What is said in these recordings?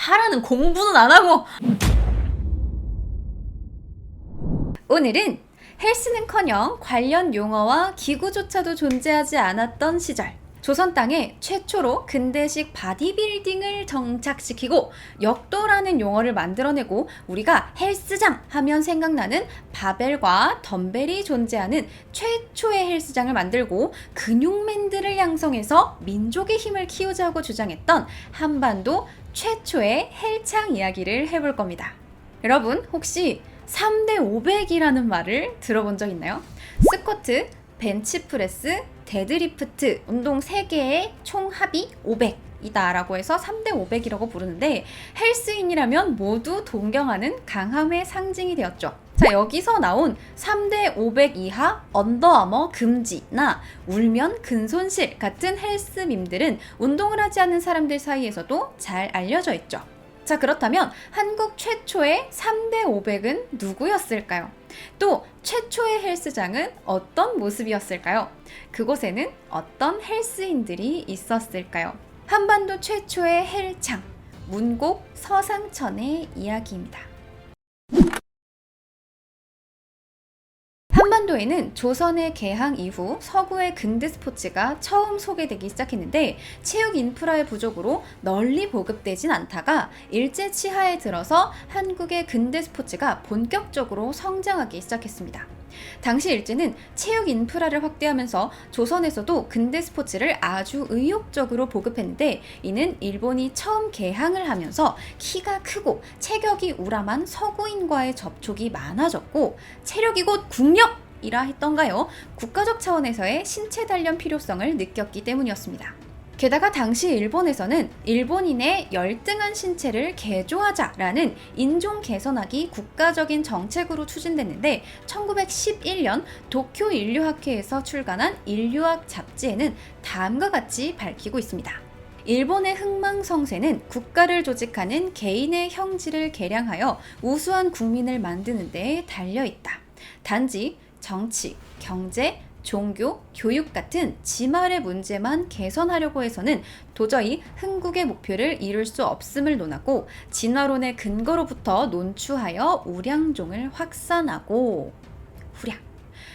하라는 공부는 안 하고. 오늘은 헬스는커녕 관련 용어와 기구조차도 존재하지 않았던 시절, 조선 땅에 최초로 근대식 바디빌딩을 정착시키고 역도라는 용어를 만들어내고 우리가 헬스장 하면 생각나는 바벨과 덤벨이 존재하는 최초의 헬스장을 만들고 근육맨들을 양성해서 민족의 힘을 키우자고 주장했던 한반도 최초의 헬창 이야기를 해볼 겁니다. 여러분 혹시 3대 500이라는 말을 들어본 적 있나요? 스쿼트, 벤치프레스, 데드리프트 운동 3개의 총합이 500이다 라고 해서 3대 500이라고 부르는데, 헬스인이라면 모두 동경하는 강함의 상징이 되었죠. 자, 여기서 나온 3대 500 이하 언더아머 금지나 울면 근손실 같은 헬스 밈들은 운동을 하지 않는 사람들 사이에서도 잘 알려져 있죠. 자, 그렇다면 한국 최초의 3대 500은 누구였을까요? 또 최초의 헬스장은 어떤 모습이었을까요? 그곳에는 어떤 헬스인들이 있었을까요? 한반도 최초의 헬창, 문곡 서상천의 이야기입니다. 한반도에는 조선의 개항 이후 서구의 근대 스포츠가 처음 소개되기 시작했는데, 체육 인프라의 부족으로 널리 보급되진 않다가 일제 치하에 들어서 한국의 근대 스포츠가 본격적으로 성장하기 시작했습니다. 당시 일제는 체육 인프라를 확대하면서 조선에서도 근대 스포츠를 아주 의욕적으로 보급했는데, 이는 일본이 처음 개항을 하면서 키가 크고 체격이 우람한 서구인과의 접촉이 많아졌고, 체력이 곧 국력이라 했던가요? 국가적 차원에서의 신체 단련 필요성을 느꼈기 때문이었습니다. 게다가 당시 일본에서는 일본인의 열등한 신체를 개조하자라는 인종 개선학이 국가적인 정책으로 추진됐는데, 1911년 도쿄 인류학회에서 출간한 인류학 잡지에는 다음과 같이 밝히고 있습니다. 일본의 흥망성쇠는 국가를 조직하는 개인의 형질을 개량하여 우수한 국민을 만드는 데 달려있다. 단지 정치, 경제, 종교, 교육 같은 지말의 문제만 개선하려고 해서는 도저히 흥국의 목표를 이룰 수 없음을 논하고, 진화론의 근거로부터 논추하여 우량종을 확산하고. 후량.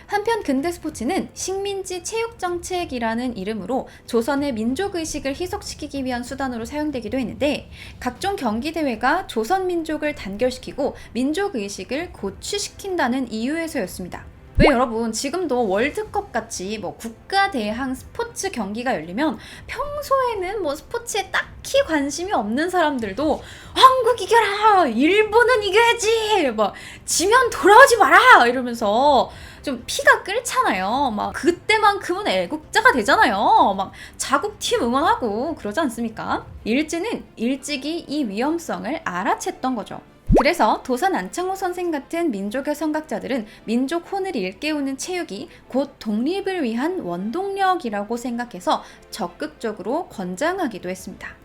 한편 근대 스포츠는 식민지 체육정책이라는 이름으로 조선의 민족의식을 희석시키기 위한 수단으로 사용되기도 했는데, 각종 경기대회가 조선 민족을 단결시키고 민족의식을 고취시킨다는 이유에서였습니다. 왜 여러분, 지금도 월드컵 같이 국가대항 스포츠 경기가 열리면 평소에는 스포츠에 딱히 관심이 없는 사람들도 한국 이겨라! 일본은 이겨야지! 지면 돌아오지 마라! 이러면서 좀 피가 끓잖아요. 그때만큼은 애국자가 되잖아요. 자국팀 응원하고 그러지 않습니까? 일제는 일찍이 이 위험성을 알아챘던 거죠. 그래서 도산 안창호 선생 같은 민족의 선각자들은 민족 혼을 일깨우는 체육이 곧 독립을 위한 원동력이라고 생각해서 적극적으로 권장하기도 했습니다.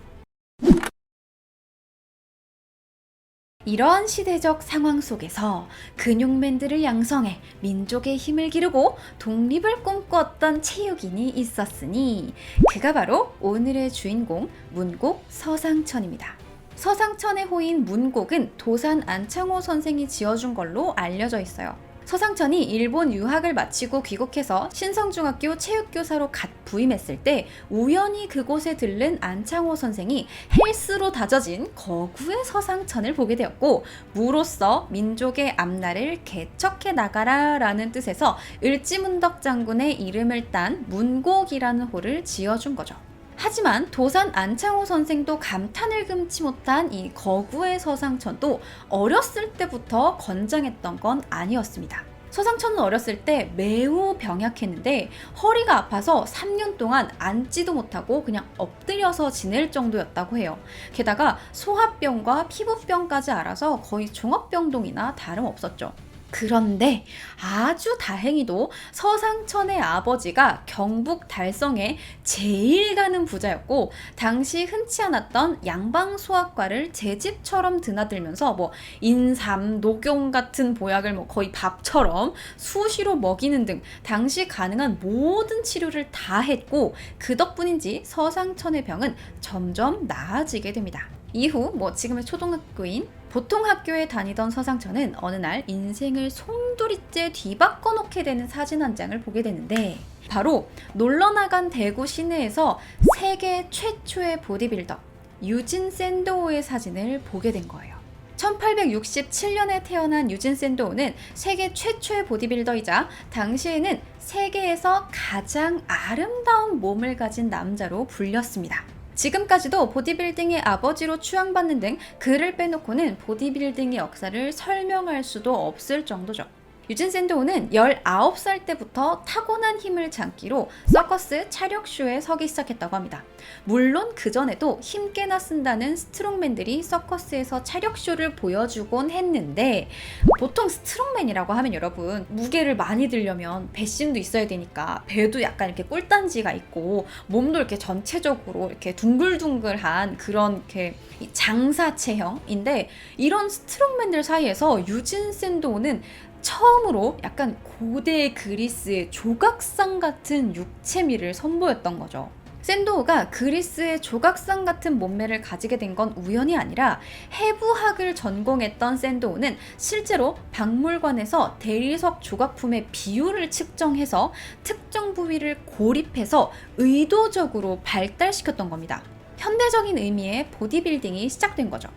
이러한 시대적 상황 속에서 근육맨들을 양성해 민족의 힘을 기르고 독립을 꿈꿨던 체육인이 있었으니, 그가 바로 오늘의 주인공 문곡 서상천입니다. 서상천의 호인 문곡은 도산 안창호 선생이 지어준 걸로 알려져 있어요. 서상천이 일본 유학을 마치고 귀국해서 신성중학교 체육교사로 갓 부임했을 때 우연히 그곳에 들른 안창호 선생이 헬스로 다져진 거구의 서상천을 보게 되었고, 무로써 민족의 앞날을 개척해 나가라 라는 뜻에서 을지문덕 장군의 이름을 딴 문곡이라는 호를 지어준 거죠. 하지만 도산 안창호 선생도 감탄을 금치 못한 이 거구의 서상천도 어렸을 때부터 건장했던 건 아니었습니다. 서상천은 어렸을 때 매우 병약했는데 허리가 아파서 3년 동안 앉지도 못하고 그냥 엎드려서 지낼 정도였다고 해요. 게다가 소화병과 피부병까지 앓아서 거의 종합병동이나 다름없었죠. 그런데 아주 다행히도 서상천의 아버지가 경북 달성에 제일 가는 부자였고, 당시 흔치 않았던 양방소학과를 제 집처럼 드나들면서 인삼, 녹용 같은 보약을 거의 밥처럼 수시로 먹이는 등 당시 가능한 모든 치료를 다 했고, 그 덕분인지 서상천의 병은 점점 나아지게 됩니다. 이후 지금의 초등학교인 보통 학교에 다니던 서상천은 어느 날 인생을 송두리째 뒤바꿔 놓게 되는 사진 한 장을 보게 되는데, 바로 놀러 나간 대구 시내에서 세계 최초의 보디빌더 유진 샌도우의 사진을 보게 된 거예요. 1867년에 태어난 유진 샌도우는 세계 최초의 보디빌더이자 당시에는 세계에서 가장 아름다운 몸을 가진 남자로 불렸습니다. 지금까지도 보디빌딩의 아버지로 추앙받는 등 그를 빼놓고는 보디빌딩의 역사를 설명할 수도 없을 정도죠. 유진 샌도우는 19살 때부터 타고난 힘을 장기로 서커스 차력쇼에 서기 시작했다고 합니다. 물론 그전에도 힘께나 쓴다는 스트롱맨들이 서커스에서 차력쇼를 보여주곤 했는데, 보통 스트롱맨이라고 하면 여러분 무게를 많이 들려면 배심도 있어야 되니까 배도 약간 이렇게 꿀단지가 있고 몸도 이렇게 전체적으로 이렇게 둥글둥글한 그런 이렇게 장사 체형인데, 이런 스트롱맨들 사이에서 유진 샌도우는 처음으로 약간 고대 그리스의 조각상 같은 육체미를 선보였던 거죠. 샌도우가 그리스의 조각상 같은 몸매를 가지게 된 건 우연이 아니라, 해부학을 전공했던 샌도우는 실제로 박물관에서 대리석 조각품의 비율을 측정해서 특정 부위를 고립해서 의도적으로 발달시켰던 겁니다. 현대적인 의미의 보디빌딩이 시작된 거죠.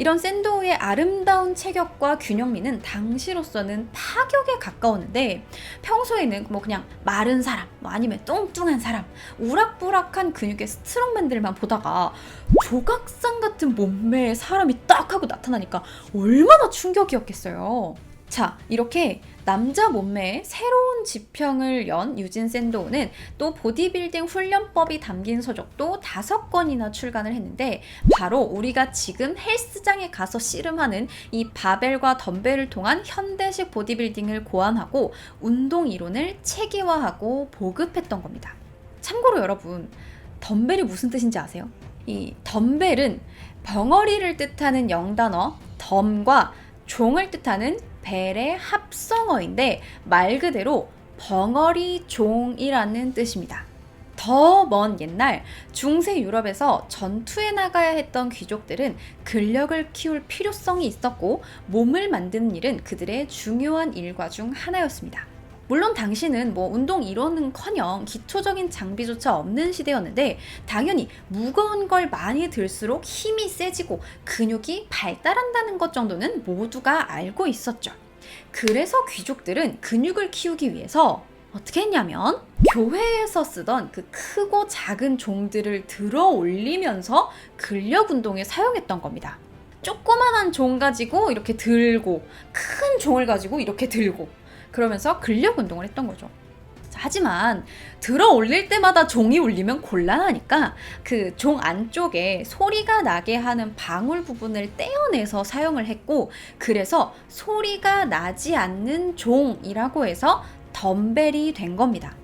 이런 샌도우의 아름다운 체격과 균형미는 당시로서는 파격에 가까웠는데, 평소에는 그냥 마른 사람, 아니면 뚱뚱한 사람, 우락부락한 근육의 스트롱맨들만 보다가 조각상 같은 몸매의 사람이 딱 하고 나타나니까 얼마나 충격이었겠어요. 자, 이렇게 남자 몸매의 새로운 지평을 연 유진 샌도우는 또 보디빌딩 훈련법이 담긴 서적도 5권이나 출간을 했는데, 바로 우리가 지금 헬스장에 가서 씨름하는 이 바벨과 덤벨을 통한 현대식 보디빌딩을 고안하고 운동 이론을 체계화하고 보급했던 겁니다. 참고로 여러분, 덤벨이 무슨 뜻인지 아세요? 이 덤벨은 벙어리를 뜻하는 영단어 덤과 종을 뜻하는 벨의 합성어인데, 말 그대로 벙어리 종이라는 뜻입니다. 더 먼 옛날 중세 유럽에서 전투에 나가야 했던 귀족들은 근력을 키울 필요성이 있었고, 몸을 만드는 일은 그들의 중요한 일과 중 하나였습니다. 물론 당시는 운동 이론은커녕 기초적인 장비조차 없는 시대였는데, 당연히 무거운 걸 많이 들수록 힘이 세지고 근육이 발달한다는 것 정도는 모두가 알고 있었죠. 그래서 귀족들은 근육을 키우기 위해서 어떻게 했냐면, 교회에서 쓰던 그 크고 작은 종들을 들어 올리면서 근력 운동에 사용했던 겁니다. 조그만한 종 가지고 이렇게 들고, 큰 종을 가지고 이렇게 들고, 그러면서 근력 운동을 했던 거죠. 하지만 들어 올릴 때마다 종이 울리면 곤란하니까 그 종 안쪽에 소리가 나게 하는 방울 부분을 떼어내서 사용을 했고, 그래서 소리가 나지 않는 종이라고 해서 덤벨이 된 겁니다.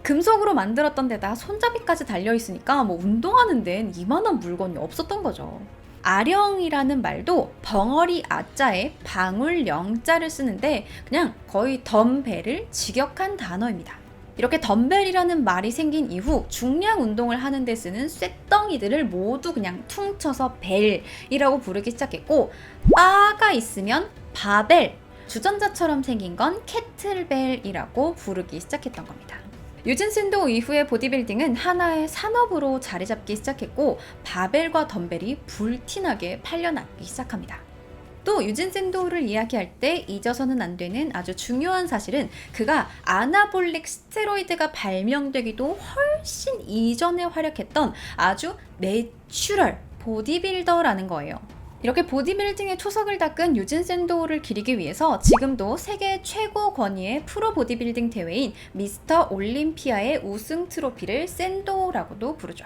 금속으로 만들었던 데다 손잡이까지 달려있으니까 운동하는 데는 이만한 물건이 없었던 거죠. 아령이라는 말도 벙어리 아자에 방울 영자를 쓰는데, 그냥 거의 덤벨을 직역한 단어입니다. 이렇게 덤벨이라는 말이 생긴 이후 중량 운동을 하는 데 쓰는 쇳덩이들을 모두 그냥 퉁쳐서 벨이라고 부르기 시작했고, 바가 있으면 바벨, 주전자처럼 생긴 건 캐틀벨이라고 부르기 시작했던 겁니다. 유진 샌도우 이후의 보디빌딩은 하나의 산업으로 자리 잡기 시작했고, 바벨과 덤벨이 불티나게 팔려나기 시작합니다. 또 유진 샌도우를 이야기할 때 잊어서는 안 되는 아주 중요한 사실은, 그가 아나볼릭 스테로이드가 발명되기도 훨씬 이전에 활약했던 아주 내추럴 보디빌더라는 거예요. 이렇게 보디빌딩의 초석을 닦은 유진 샌도우를 기리기 위해서 지금도 세계 최고 권위의 프로 보디빌딩 대회인 미스터 올림피아의 우승 트로피를 샌도우라고도 부르죠.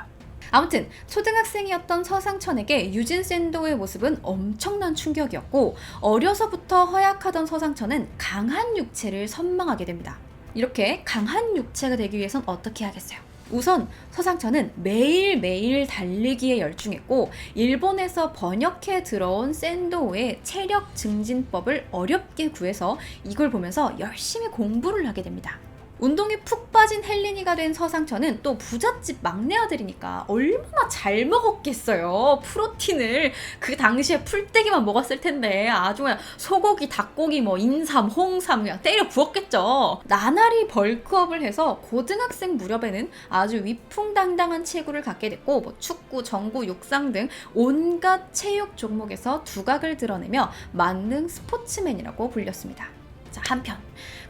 아무튼 초등학생이었던 서상천에게 유진 샌도우의 모습은 엄청난 충격이었고, 어려서부터 허약하던 서상천은 강한 육체를 선망하게 됩니다. 이렇게 강한 육체가 되기 위해선 어떻게 하겠어요? 우선 서상천은 매일매일 달리기에 열중했고, 일본에서 번역해 들어온 샌도우의 체력 증진법을 어렵게 구해서 이걸 보면서 열심히 공부를 하게 됩니다. 운동에 푹 빠진 헬린이가 된 서상천은 또 부잣집 막내 아들이니까 얼마나 잘 먹었겠어요. 프로틴을 그 당시에 풀떼기만 먹었을 텐데 아주 그냥 소고기, 닭고기, 뭐 인삼, 홍삼 그냥 때려 부었겠죠. 나날이 벌크업을 해서 고등학생 무렵에는 아주 위풍당당한 체구를 갖게 됐고 뭐 축구, 정구, 육상 등 온갖 체육 종목에서 두각을 드러내며 만능 스포츠맨이라고 불렸습니다. 자, 한편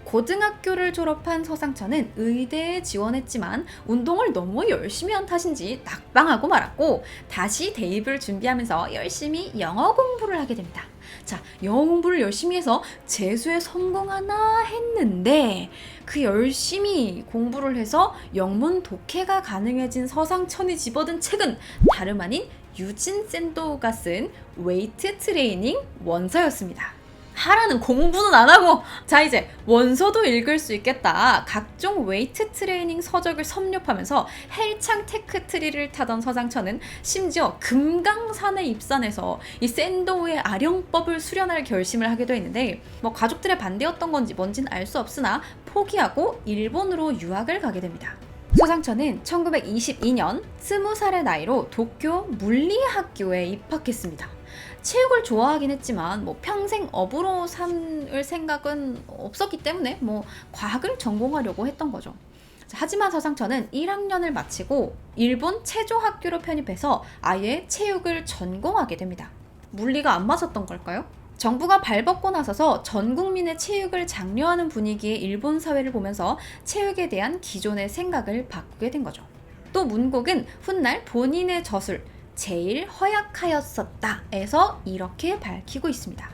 고등학교를 졸업한 서상천은 의대에 지원했지만 운동을 너무 열심히 한 탓인지 낙방하고 말았고 다시 대입을 준비하면서 열심히 영어 공부를 하게 됩니다. 자, 영어 공부를 열심히 해서 재수에 성공하나 했는데 그 열심히 공부를 해서 영문 독해가 가능해진 서상천이 집어든 책은 다름 아닌 유진 샌도가 쓴 웨이트 트레이닝 원서였습니다. 하라는 공부는 안 하고 자 이제 원서도 읽을 수 있겠다. 각종 웨이트 트레이닝 서적을 섭렵하면서 헬창 테크트리를 타던 서상천은 심지어 금강산에 입산해서 이 샌도우의 아령법을 수련할 결심을 하기도 했는데 뭐 가족들의 반대였던 건지 뭔진 알 수 없으나 포기하고 일본으로 유학을 가게 됩니다. 서상천은 1922년 20살의 나이로 도쿄 물리학교에 입학했습니다. 체육을 좋아하긴 했지만 뭐 평생 업으로 삼을 생각은 없었기 때문에 뭐 과학을 전공하려고 했던 거죠. 하지만 서상천은 1학년을 마치고 일본 체조학교로 편입해서 아예 체육을 전공하게 됩니다. 물리가 안 맞았던 걸까요? 정부가 발벗고 나서서 전 국민의 체육을 장려하는 분위기의 일본 사회를 보면서 체육에 대한 기존의 생각을 바꾸게 된 거죠. 또 문곡은 훗날 본인의 저술 제일 허약하였었다에서 이렇게 밝히고 있습니다.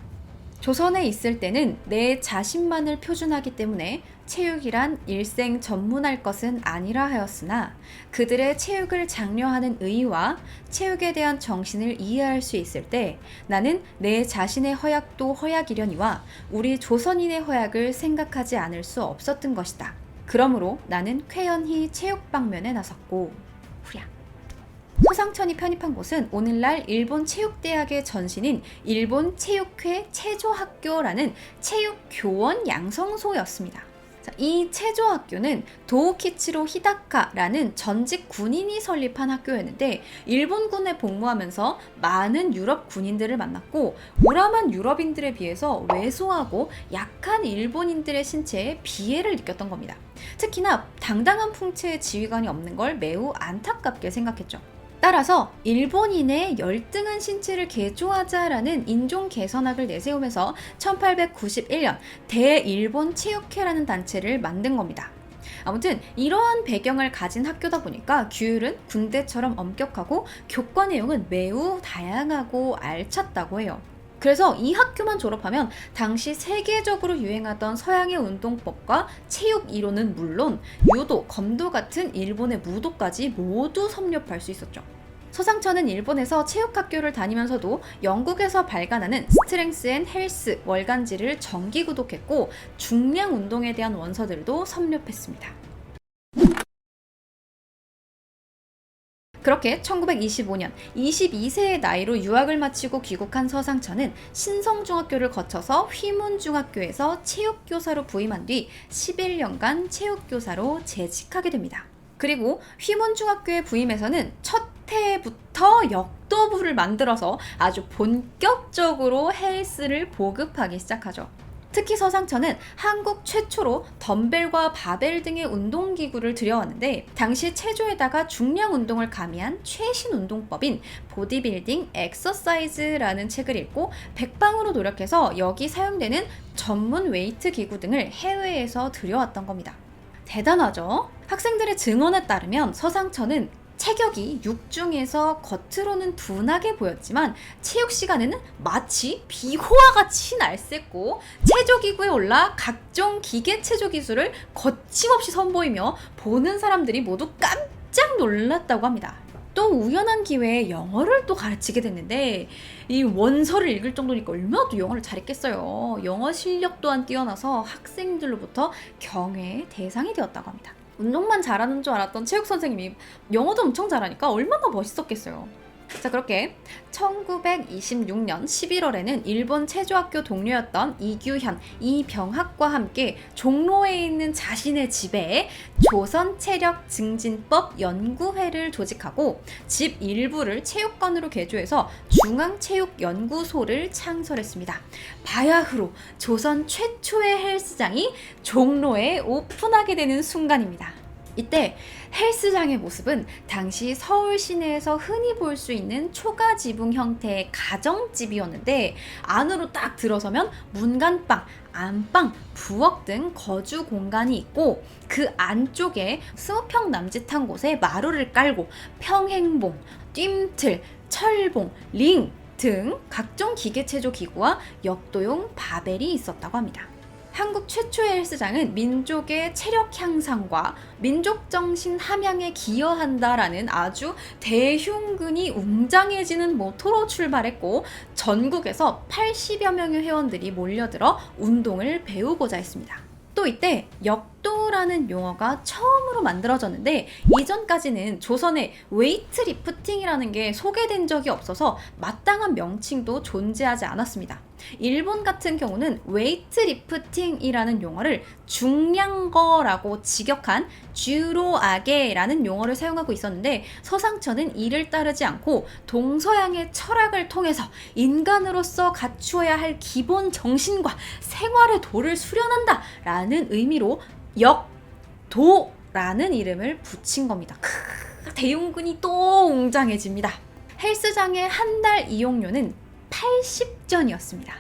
조선에 있을 때는 내 자신만을 표준하기 때문에 체육이란 일생 전문할 것은 아니라 하였으나 그들의 체육을 장려하는 의의와 체육에 대한 정신을 이해할 수 있을 때 나는 내 자신의 허약도 허약이려니와 우리 조선인의 허약을 생각하지 않을 수 없었던 것이다. 그러므로 나는 쾌연히 체육 방면에 나섰고 후랴. 서상천이 편입한 곳은 오늘날 일본 체육대학의 전신인 일본 체육회 체조학교라는 체육교원 양성소였습니다. 이 체조학교는 도우키치로 히다카라는 전직 군인이 설립한 학교였는데 일본군에 복무하면서 많은 유럽 군인들을 만났고 우람한 유럽인들에 비해서 왜소하고 약한 일본인들의 신체에 비애를 느꼈던 겁니다. 특히나 당당한 풍채의 지휘관이 없는 걸 매우 안타깝게 생각했죠. 따라서 일본인의 열등한 신체를 개조하자라는 인종 개선학을 내세우면서 1891년 대일본 체육회라는 단체를 만든 겁니다. 아무튼 이러한 배경을 가진 학교다 보니까 규율은 군대처럼 엄격하고 교과 내용은 매우 다양하고 알찼다고 해요. 그래서 이 학교만 졸업하면 당시 세계적으로 유행하던 서양의 운동법과 체육 이론은 물론 유도, 검도 같은 일본의 무도까지 모두 섭렵할 수 있었죠. 서상천은 일본에서 체육학교를 다니면서도 영국에서 발간하는 스트렝스 앤 헬스 월간지를 정기 구독했고 중량 운동에 대한 원서들도 섭렵했습니다. 그렇게 1925년 22세의 나이로 유학을 마치고 귀국한 서상천은 신성중학교를 거쳐서 휘문중학교에서 체육교사로 부임한 뒤 11년간 체육교사로 재직하게 됩니다. 그리고 휘문중학교에 부임해서는 첫 해부터 역도부를 만들어서 아주 본격적으로 헬스를 보급하기 시작하죠. 특히 서상천은 한국 최초로 덤벨과 바벨 등의 운동기구를 들여왔는데 당시 체조에다가 중량 운동을 가미한 최신 운동법인 보디빌딩 엑서사이즈라는 책을 읽고 백방으로 노력해서 여기 사용되는 전문 웨이트 기구 등을 해외에서 들여왔던 겁니다. 대단하죠? 학생들의 증언에 따르면 서상천은 체격이 육중에서 겉으로는 둔하게 보였지만 체육 시간에는 마치 비호와 같이 날쌔고 체조기구에 올라 각종 기계 체조 기술을 거침없이 선보이며 보는 사람들이 모두 깜짝 놀랐다고 합니다. 또 우연한 기회에 영어를 또 가르치게 됐는데 이 원서를 읽을 정도니까 얼마나 또 영어를 잘했겠어요. 영어 실력 또한 뛰어나서 학생들로부터 경애의 대상이 되었다고 합니다. 운동만 잘하는 줄 알았던 체육 선생님이 영어도 엄청 잘하니까 얼마나 멋있었겠어요. 자, 그렇게 1926년 11월에는 일본 체조학교 동료였던 이규현, 이병학과 함께 종로에 있는 자신의 집에 조선체력증진법 연구회를 조직하고 집 일부를 체육관으로 개조해서 중앙체육연구소를 창설했습니다. 바야흐로 조선 최초의 헬스장이 종로에 오픈하게 되는 순간입니다. 이때 헬스장의 모습은 당시 서울 시내에서 흔히 볼 수 있는 초가지붕 형태의 가정집이었는데, 안으로 딱 들어서면 문간방, 안방, 부엌 등 거주 공간이 있고, 그 안쪽에 20평 남짓한 곳에 마루를 깔고 평행봉, 뜀틀, 철봉, 링 등 각종 기계체조 기구와 역도용 바벨이 있었다고 합니다. 한국 최초의 헬스장은 민족의 체력 향상과 민족 정신 함양에 기여한다라는 아주 대흉근이 웅장해지는 모토로 출발했고, 전국에서 80여 명의 회원들이 몰려들어 운동을 배우고자 했습니다. 또 이때 역도라는 용어가 처음으로 만들어졌는데, 이전까지는 조선에 웨이트 리프팅이라는 게 소개된 적이 없어서 마땅한 명칭도 존재하지 않았습니다. 일본 같은 경우는 웨이트 리프팅이라는 용어를 중량거라고 직역한 주로아게라는 용어를 사용하고 있었는데, 서상천은 이를 따르지 않고 동서양의 철학을 통해서 인간으로서 갖추어야 할 기본 정신과 생활의 도를 수련한다 라는 의미로 역도라는 이름을 붙인 겁니다. 대흉근이 또 웅장해집니다. 헬스장의 한 달 이용료는 80전이었습니다.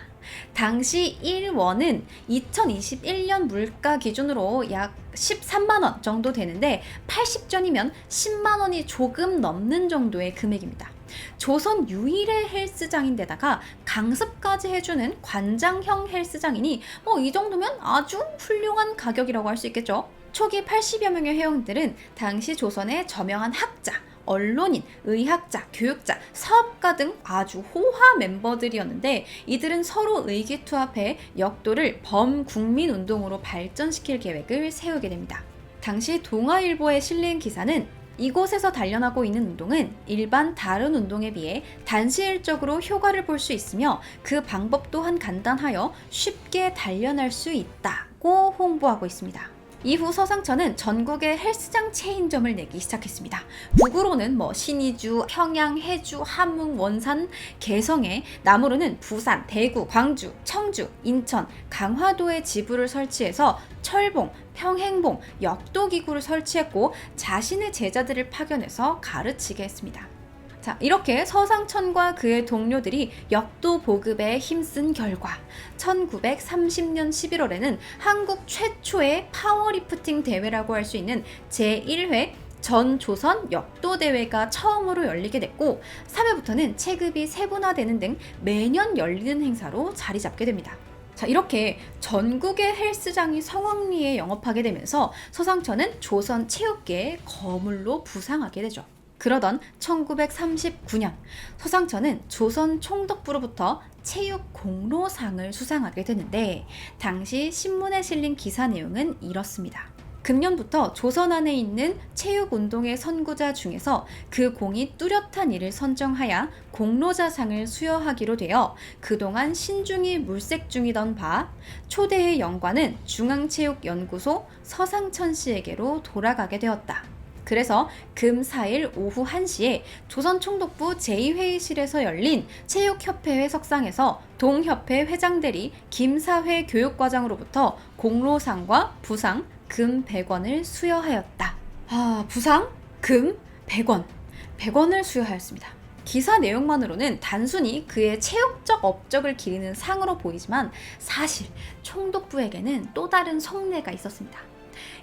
당시 1원은 2021년 물가 기준으로 약 13만원 정도 되는데, 80전이면 10만원이 조금 넘는 정도의 금액입니다. 조선 유일의 헬스장인데다가 강습까지 해주는 관장형 헬스장이니 이 정도면 아주 훌륭한 가격이라고 할 수 있겠죠. 초기 80여 명의 회원들은 당시 조선의 저명한 학자, 언론인, 의학자, 교육자, 사업가 등 아주 호화 멤버들이었는데, 이들은 서로 의기투합해 역도를 범국민 운동으로 발전시킬 계획을 세우게 됩니다. 당시 동아일보에 실린 기사는 이곳에서 단련하고 있는 운동은 일반 다른 운동에 비해 단시일적으로 효과를 볼 수 있으며 그 방법 또한 간단하여 쉽게 단련할 수 있다고 홍보하고 있습니다. 이후 서상천은 전국에 헬스장 체인점을 내기 시작했습니다. 북으로는 신의주, 평양, 해주, 함흥, 원산, 개성에, 남으로는 부산, 대구, 광주, 청주, 인천, 강화도에 지부를 설치해서 철봉, 평행봉, 역도기구를 설치했고 자신의 제자들을 파견해서 가르치게 했습니다. 자, 이렇게 서상천과 그의 동료들이 역도 보급에 힘쓴 결과 1930년 11월에는 한국 최초의 파워리프팅 대회라고 할 수 있는 제1회 전조선 역도대회가 처음으로 열리게 됐고, 3회부터는 체급이 세분화되는 등 매년 열리는 행사로 자리 잡게 됩니다. 자, 이렇게 전국의 헬스장이 성황리에 영업하게 되면서 서상천은 조선 체육계의 거물로 부상하게 되죠. 그러던 1939년 서상천은 조선 총독부로부터 체육 공로상을 수상하게 되는데, 당시 신문에 실린 기사 내용은 이렇습니다. 금년부터 조선 안에 있는 체육운동의 선구자 중에서 그 공이 뚜렷한 이를 선정하여 공로자상을 수여하기로 되어 그동안 신중히 물색 중이던 바 초대의 영관은 중앙체육연구소 서상천 씨에게로 돌아가게 되었다. 그래서 금 4일 오후 1시에 조선총독부 제2회의실에서 열린 체육협회회 석상에서 동협회 회장대리 김사회 교육과장으로부터 공로상과 부상, 금 100원을 수여하였다. 부상, 금 100원, 100원을 수여하였습니다. 기사 내용만으로는 단순히 그의 체육적 업적을 기리는 상으로 보이지만 사실 총독부에게는 또 다른 속내가 있었습니다.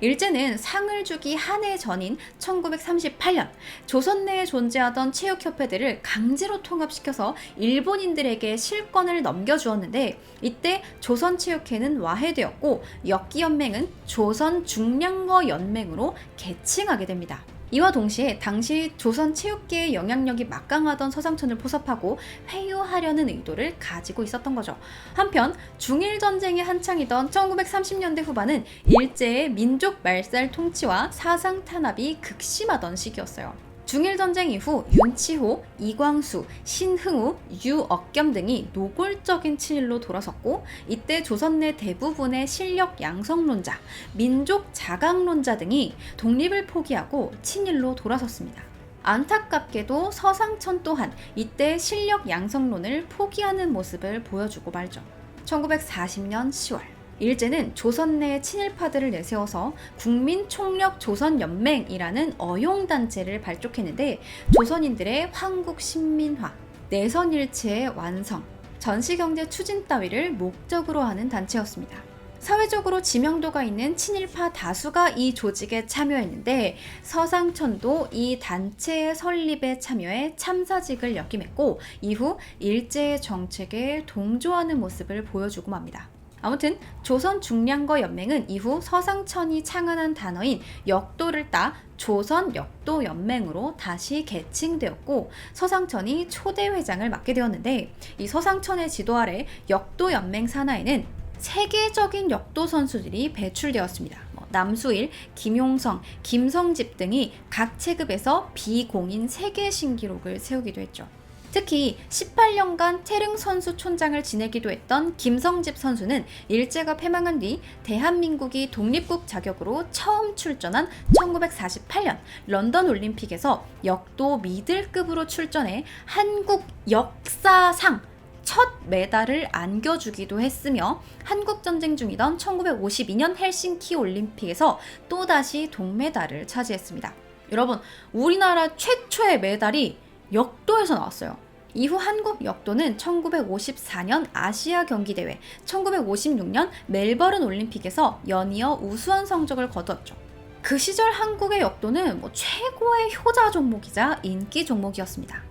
일제는 상을 주기 한 해 전인 1938년 조선 내에 존재하던 체육협회들을 강제로 통합시켜서 일본인들에게 실권을 넘겨주었는데, 이때 조선체육회는 와해되었고 역기연맹은 조선중량거연맹으로 개칭하게 됩니다. 이와 동시에 당시 조선 체육계의 영향력이 막강하던 서상천을 포섭하고 회유하려는 의도를 가지고 있었던 거죠. 한편 중일전쟁이 한창이던 1930년대 후반은 일제의 민족 말살 통치와 사상 탄압이 극심하던 시기였어요. 중일전쟁 이후 윤치호, 이광수, 신흥우, 유억겸 등이 노골적인 친일로 돌아섰고, 이때 조선 내 대부분의 실력 양성론자, 민족 자강론자 등이 독립을 포기하고 친일로 돌아섰습니다. 안타깝게도 서상천 또한 이때 실력 양성론을 포기하는 모습을 보여주고 말죠. 1940년 10월 일제는 조선 내 친일파들을 내세워서 국민총력조선연맹이라는 어용단체를 발족했는데, 조선인들의 황국신민화, 내선일체의 완성, 전시경제 추진 따위를 목적으로 하는 단체였습니다. 사회적으로 지명도가 있는 친일파 다수가 이 조직에 참여했는데, 서상천도 이 단체의 설립에 참여해 참사직을 역임했고, 이후 일제의 정책에 동조하는 모습을 보여주고 맙니다. 아무튼 조선 중량거 연맹은 이후 서상천이 창안한 단어인 역도를 따 조선 역도 연맹으로 다시 개칭되었고, 서상천이 초대 회장을 맡게 되었는데, 이 서상천의 지도 아래 역도 연맹 산하에는 세계적인 역도 선수들이 배출되었습니다. 남수일, 김용성, 김성집 등이 각 체급에서 비공인 세계 신기록을 세우기도 했죠. 특히 18년간 태릉 선수 촌장을 지내기도 했던 김성집 선수는 일제가 패망한 뒤 대한민국이 독립국 자격으로 처음 출전한 1948년 런던 올림픽에서 역도 미들급으로 출전해 한국 역사상 첫 메달을 안겨주기도 했으며, 한국전쟁 중이던 1952년 헬싱키 올림픽에서 또다시 동메달을 차지했습니다. 여러분, 우리나라 최초의 메달이 역도에서 나왔어요. 이후 한국 역도는 1954년 아시아 경기대회, 1956년 멜버른 올림픽에서 연이어 우수한 성적을 거두었죠. 그 시절 한국의 역도는 최고의 효자 종목이자 인기 종목이었습니다.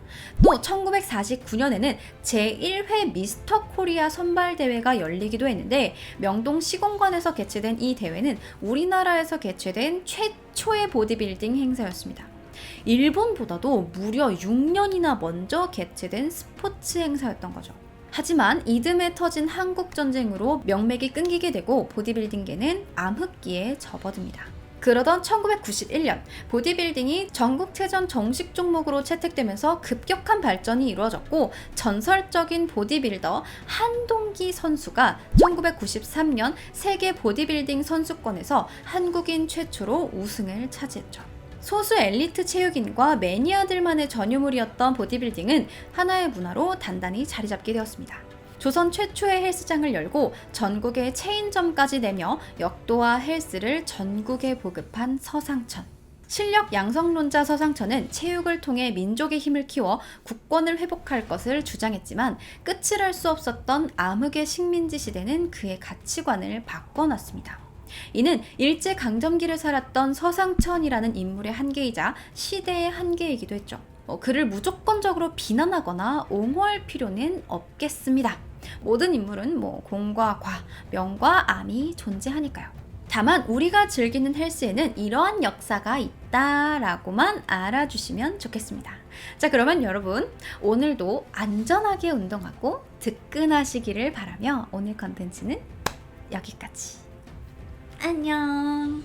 또 1949년에는 제1회 미스터 코리아 선발대회가 열리기도 했는데, 명동 시공관에서 개최된 이 대회는 우리나라에서 개최된 최초의 보디빌딩 행사였습니다. 일본보다도 무려 6년이나 먼저 개최된 스포츠 행사였던 거죠. 하지만 이듬해 터진 한국전쟁으로 명맥이 끊기게 되고 보디빌딩계는 암흑기에 접어듭니다. 그러던 1991년 보디빌딩이 전국체전 정식 종목으로 채택되면서 급격한 발전이 이루어졌고, 전설적인 보디빌더 한동기 선수가 1993년 세계 보디빌딩 선수권에서 한국인 최초로 우승을 차지했죠. 소수 엘리트 체육인과 매니아들만의 전유물이었던 보디빌딩은 하나의 문화로 단단히 자리 잡게 되었습니다. 조선 최초의 헬스장을 열고 전국에 체인점까지 내며 역도와 헬스를 전국에 보급한 서상천. 실력 양성론자 서상천은 체육을 통해 민족의 힘을 키워 국권을 회복할 것을 주장했지만, 끝을 알 수 없었던 암흑의 식민지 시대는 그의 가치관을 바꿔놨습니다. 이는 일제강점기를 살았던 서상천이라는 인물의 한계이자 시대의 한계이기도 했죠. 그를 무조건적으로 비난하거나 옹호할 필요는 없겠습니다. 모든 인물은 공과 과, 명과 암이 존재하니까요. 다만 우리가 즐기는 헬스에는 이러한 역사가 있다라고만 알아주시면 좋겠습니다. 자, 그러면 여러분, 오늘도 안전하게 운동하고 득근하시기를 바라며 오늘 컨텐츠는 여기까지. 안녕.